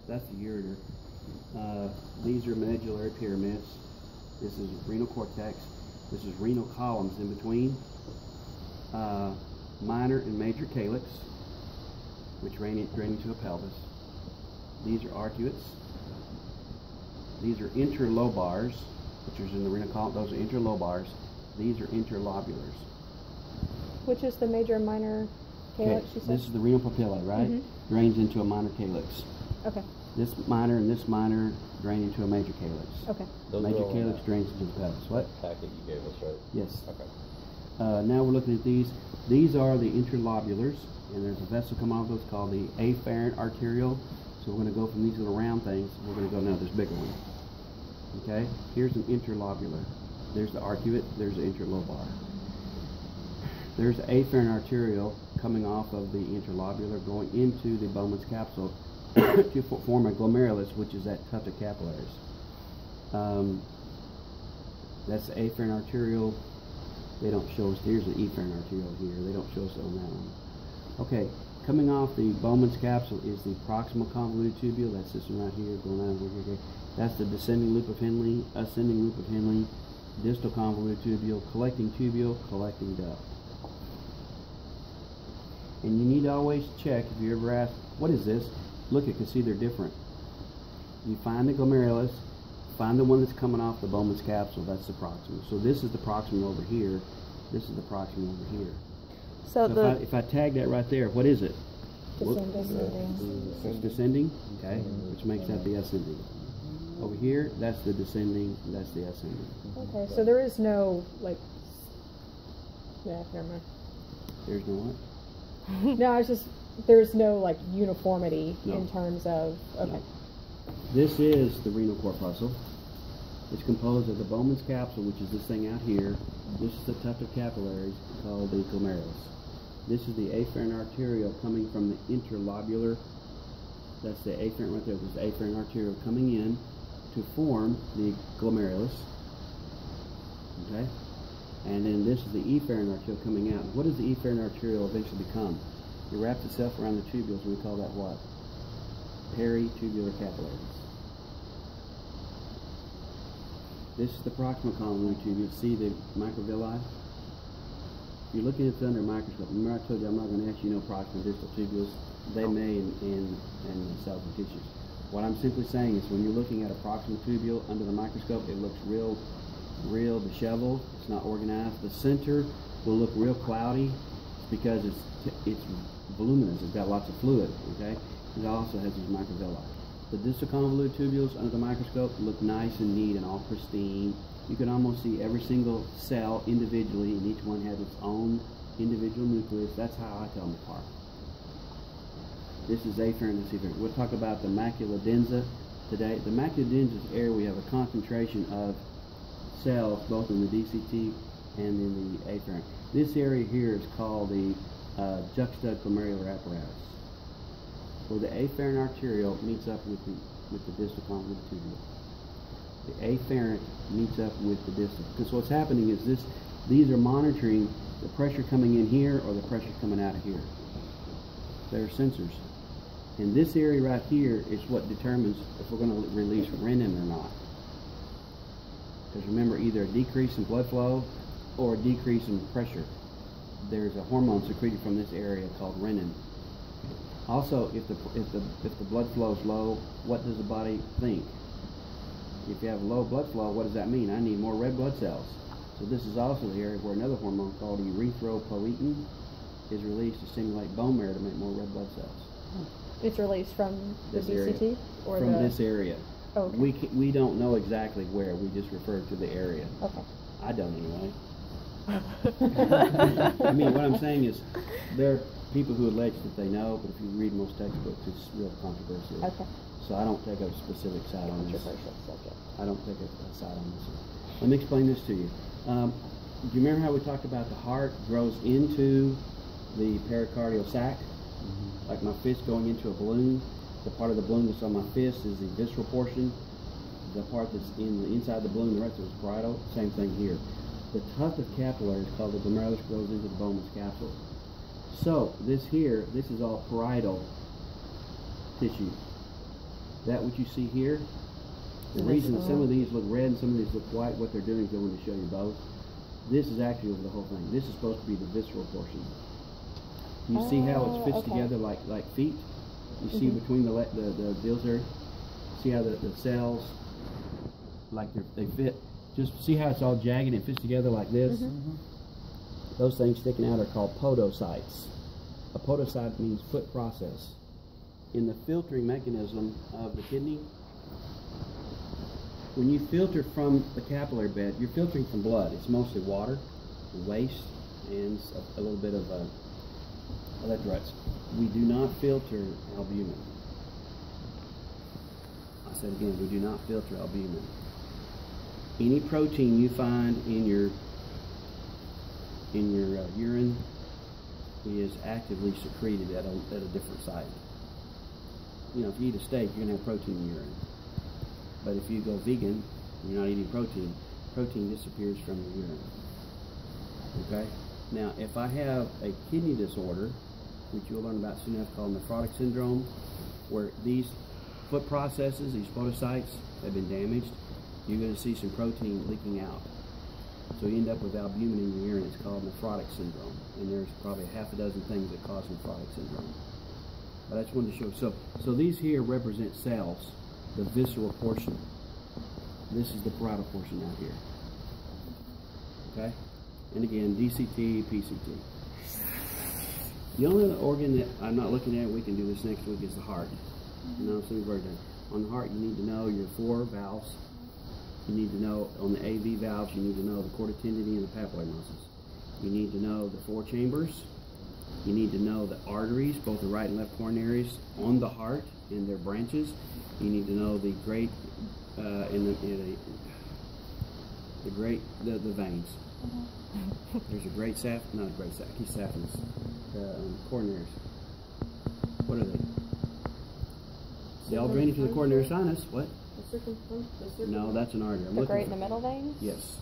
that's the ureter. These are medullary pyramids. This is renal cortex. This is renal columns in between. Minor and major calyx, which drain into a pelvis. These are arcuates. These are interlobars, which is in the renal column. Those are interlobars. These are interlobulars. Which is the major and minor calyx, you said? This is the renal papillae, right? Mm-hmm. Drains into a minor calyx. Okay. This minor and this minor drain into a major calyx. Okay. Major calyx drains into the pelvis. What? Packet you gave us, right? Yes. Okay. Now we're looking at these. These are the interlobulars, and there's a vessel coming off those called the Efferent Arteriole. So we're going to go from these little round things. We're going to go now to this bigger one. Okay. Here's an interlobular. There's the arcuate. There's the interlobar. There's the Efferent Arteriole coming off of the interlobular, going into the Bowman's capsule to form a glomerulus, which is that tuft of capillaries. That's the Efferent Arteriole. They don't show us. Here's the Efferent Arteriole here. They don't show us on that one. Okay, coming off the Bowman's capsule is the proximal convoluted tubule. That's this one right here, going on over here. That's the descending loop of Henle, ascending loop of Henle, distal convoluted tubule, collecting duct. And you need to always check, if you ever ask, what is this? Look, you can see they're different. You find the glomerulus, find the one that's coming off the Bowman's capsule, that's the proximal. So this is the proximal over here, this is the proximal over here. So if I tag that right there, what is it? Descending. It's descending, okay, which makes that the ascending. Over here, that's the descending, that's the ascending. Okay, so there is no, like, yeah, never mind. There's no what? No, it's just, there's no, like, uniformity No. in terms of, okay. No. This is the renal corpuscle. It's composed of the Bowman's capsule, which is this thing out here. This is the tuft of capillaries called the glomerulus. This is the Efferent Arteriole coming from the interlobular. That's the afferent right there. This is the Efferent Arteriole coming in to form the glomerulus. Okay? And then this is the Efferent Arteriole coming out. What does the Efferent Arteriole eventually become? It wraps itself around the tubules, and we call that what? Peritubular capillaries. This is the proximal convoluted tubule. See the microvilli? If you're looking at it under a microscope, remember I told you I'm not going to ask you no proximal distal tubules. They may in cells and tissues. What I'm simply saying is when you're looking at a proximal tubule under the microscope, it looks real disheveled. It's not organized. The center will look real cloudy. It's because it's voluminous. It's got lots of fluid. Okay. It also has these microvilli. The distal convoluted tubules under the microscope look nice and neat and all pristine. You can almost see every single cell individually, and each one has its own individual nucleus. That's how I tell them apart. This is afferent and efferent. We'll talk about the macula densa today. The macula densa is area we have a concentration of cells both in the DCT and in the afferent. This area here is called the Juxtaglomerular Apparatus, where the afferent arteriole meets up with the distal convoluted tubule. The afferent meets up with the distal. Because what's happening is these are monitoring the pressure coming in here or the pressure coming out of here. They're sensors. And this area right here is what determines if we're going to release renin or not. Because remember, either a decrease in blood flow or a decrease in pressure. There's a hormone secreted from this area called renin. Also, if the blood flow is low, what does the body think? If you have low blood flow, what does that mean? I need more red blood cells. So this is also the area where another hormone called Erythropoietin is released to stimulate bone marrow to make more red blood cells. It's released from the DCT? Area. Or from this area. Oh, okay. We don't know exactly where. We just refer to the area. Okay. I don't anyway. I mean, what I'm saying is there are people who allege that they know, but if you read most textbooks, it's real controversial. Okay. So I don't take a specific side on this. Controversial subject. I don't take a side on this one. Let me explain this to you. Do you remember how we talked about the heart grows into the pericardial sac? Mm-hmm. Like my fist going into a balloon. The part of the balloon that's on my fist is the visceral portion. The part that's in the inside the balloon, the rest of it is parietal. Same thing here. The tuft of capillaries called the glomerulus grows into the Bowman's capsule. So this here, this is all parietal tissue. That what you see here, the reason that some of these look red and some of these look white, what they're doing is going to show you both. This is actually over the whole thing. This is supposed to be the visceral portion. You see how it fits together like feet? You see between the deals there? See how the cells, like they fit? Just see how it's all jagged and it fits together like this? Those things sticking out are called podocytes. A podocyte means foot process. In the filtering mechanism of the kidney, when you filter from the capillary bed, you're filtering from blood. It's mostly water, waste, and a little bit of electrolytes. We do not filter albumin. I said again, we do not filter albumin. Any protein you find in your urine is actively secreted at a different site. You know, if you eat a steak, you're going to have protein in your urine. But if you go vegan, you're not eating protein, protein disappears from your urine. Okay? Now, if I have a kidney disorder, which you'll learn about soon enough, called nephrotic syndrome, where these foot processes, these podocytes, have been damaged, you're going to see some protein leaking out. So you end up with albumin in your urine. It's called nephrotic syndrome. And there's probably half a dozen things that cause nephrotic syndrome. But I just wanted to show. So these here represent cells, the visceral portion. This is the parietal portion out here. Okay? And again, DCT, PCT. The only other organ that I'm not looking at, we can do this next week, is the heart. No, so we've already done. On the heart, you need to know your 4 valves. You need to know, on the AV valves, you need to know the chordae tendineae and the papillary muscles. You need to know the 4 chambers. You need to know the arteries, both the right and left coronaries, on the heart and their branches. You need to know the great the veins. There's a great saphenous, coronaries. What are they? They all drain into the coronary sinus. What? No, that's an artery. The great in the middle veins? Yes.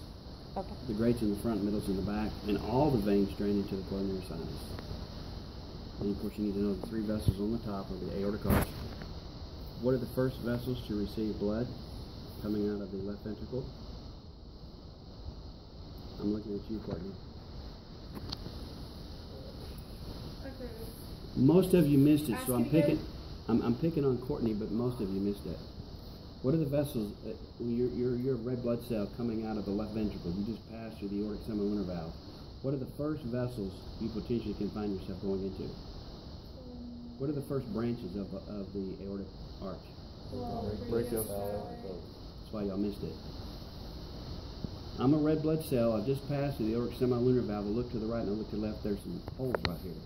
Okay. The great's in the front, middle's in the back, and all the veins drain into the coronary sinus. And of course you need to know the 3 vessels on the top of the aortic arch. What are the first vessels to receive blood coming out of the left ventricle? I'm looking at you, Courtney. Most of you missed it, so I'm picking on Courtney, but most of you missed it. What are the vessels? Your red blood cell coming out of the left ventricle. You just passed through the aortic semilunar valve. What are the first vessels you potentially can find yourself going into? What are the first branches of the aortic arch? That's why y'all missed it. I'm a red blood cell. I've just passed through the aortic semilunar valve. I look to the right and I look to the left. There's some holes right here.